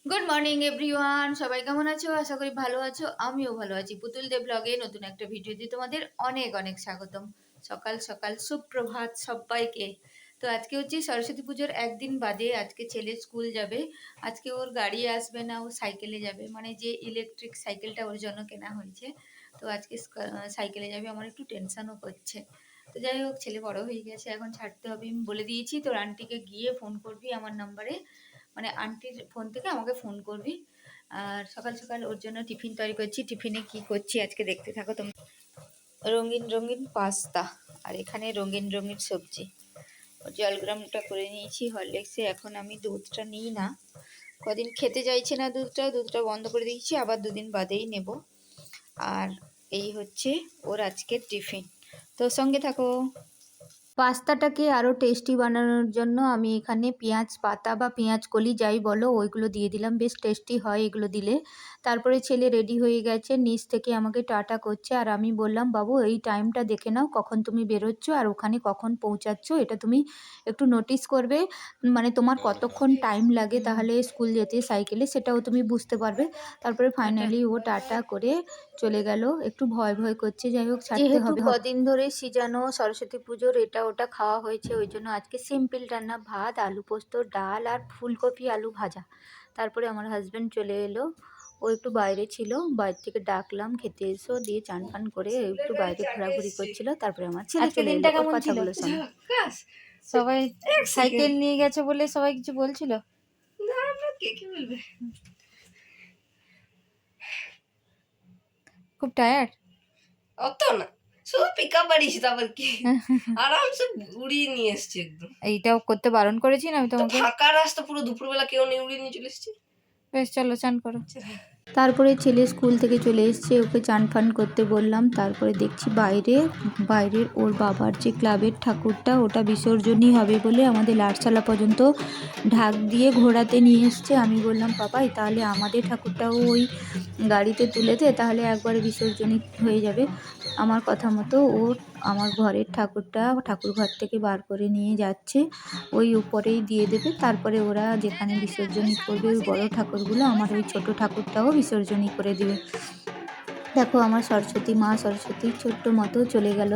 Good morning everyone, সবাই কেমন আছো? আশা করি ভালো আছো। আমিও ভালো আছি। পুতুল দেব ব্লগে নতুন একটা ভিডিও দিয়ে তোমাদের অনেক অনেক স্বাগতম। সকাল সকাল সুপ্রভাত সবাইকে। তো আজকে হচ্ছে সরস্বতী পুজোর একদিন বাদে। আজকে ছেলে স্কুল যাবে। আজকে ওর গাড়ি আসবে না, ও সাইকেলে যাবে, মানে যে ইলেকট্রিক সাইকেলটা ওর জন্য কেনা হয়েছে। তো আজকে সাইকেলে যাবে। আমার একটু টেনশনও করছে। তো যাই হোক, ছেলে বড় হয়ে গেছে, এখন ছাড়তে হবে। আমি বলে দিয়েছি তোর আন্টিকে গিয়ে ফোন করবি আমার নাম্বারে, মানে আন্টির ফোন থেকে আমাকে ফোন করবি। আর সকাল সকাল ওর জন্য টিফিন তৈরি করছি। টিফিনে কি করছি আজকে দেখতে থাকো তোমরা। রঙিন রঙিন পাস্তা, আর এখানে রঙিন রঙিন সবজি। জলগ্রামটা করে নিয়েছি হরলিক্সে। এখন আমি দুধটা নিই না, কদিন খেতে চাইছে না দুধটা বন্ধ করে দিয়েছি, আবার দুদিন বাদেই নেব। আর এই হচ্ছে ওর আজকের টিফিন। তো সঙ্গে থাকো। পাস্তাটাকে আরও টেস্টি বানানোর জন্য আমি এখানে পেঁয়াজ পাতা বা পেঁয়াজ কলি যাই বলো ওইগুলো দিয়ে দিলাম, বেশ টেস্টি হয় এগুলো দিলে। তারপরে ছেলে রেডি হয়ে গেছে, নিচ থেকে আমাকে টাটা করছে। আর আমি বললাম, বাবু এই টাইমটা দেখে নাও, কখন তুমি বেরোচ্ছ আর ওখানে কখন পৌঁছাচ্ছ, এটা তুমি একটু নোটিস করবে, মানে তোমার কতক্ষণ টাইম লাগে তাহলে স্কুল যেতে সাইকেলে, সেটাও তুমি বুঝতে পারবে। তারপরে ফাইনালি ও টাটা করে চলে গেল। একটু ভয় ভয় করছে, যাই হোক ছাড়তে হবে। কদিন ধরে সিজানো সরস্বতী পুজোর এটা ওটা খাওয়া হয়েছে, ওই জন্য আজকে সিম্পল রান্না, ভাত আলু পোস্ত ডাল আর ফুলকপি আলু ভাজা। তারপরে আমার হাজব্যান্ড চলে এলো, ও একটু বাইরে ছিল, বাইরে থেকে ডাকলাম খেতে এসো, দিয়ে চান ফান করে একটু বাইরে ঘোরাঘুরি করছিল। তারপরে আমার ছেলে চলে এলো, ওর কথাগুলো শোনো। সবাই সাইকেল নিয়ে গেছে বলে সবাই কিছু বলছিল না, কে কি বলবে। খুব টায়ার্ড? অত না, শুধু পিকআপ বাড়িয়েছি, তারপর কি আরামসে উড়িয়ে নিয়ে এসছি একদম। এইটাও করতে বারণ করেছি না আমি তোমাকে? ফাঁকা রাস্তা, পুরো দুপুরবেলা কেউ নেই, উড়িয়ে নিয়ে চলে এসছি। বেশ, চলো চান করো। তারপরে ছেলে স্কুল থেকে চলে এসছে, ওকে চান ফান করতে বললাম। তারপরে দেখছি বাইরের ওর বাবার যে ক্লাবের ঠাকুরটা, ওটা বিসর্জনই হবে বলে আমাদের লাটসালা পর্যন্ত ঢাক দিয়ে ঘোরাতে নিয়ে এসছে। আমি বললাম, পাপাই তাহলে আমাদের ঠাকুরটাও ওই গাড়িতে তুলে দে, তাহলে একবারে বিসর্জনই হয়ে যাবে। আমার কথা মতো ওর আমার ঘরের ঠাকুরটা ঠাকুর ঘর থেকে বার করে নিয়ে যাচ্ছে, ওই উপরেই দিয়ে দেবে। তারপরে ওরা যেখানে বিসর্জনই করবে ওই বড় ঠাকুরগুলো, আমার ওই ছোট ঠাকুরটাও বিসর্জনই করে দিবে। দেখো আমার সরস্বতী মা সরস্বতী ছোট্ট মতো চলে গেল।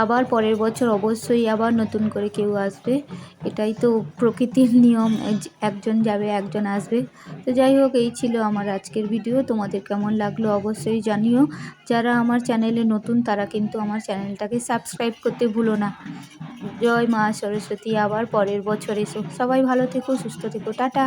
আবার পরের বছর অবশ্যই আবার নতুন করে কেউ আসবে, এটাই তো প্রকৃতির নিয়ম, একজন যাবে একজন আসবে। তো যাই হোক, এই ছিল আমার আজকের ভিডিও। তোমাদের কেমন লাগলো অবশ্যই জানিও। যারা আমার চ্যানেলে নতুন তারা কিন্তু আমার চ্যানেলটাকে সাবস্ক্রাইব করতে ভুলো না। জয় মা সরস্বতী, আবার পরের বছর এসো। সবাই ভালো থেকো, সুস্থ থেকো, টাটা।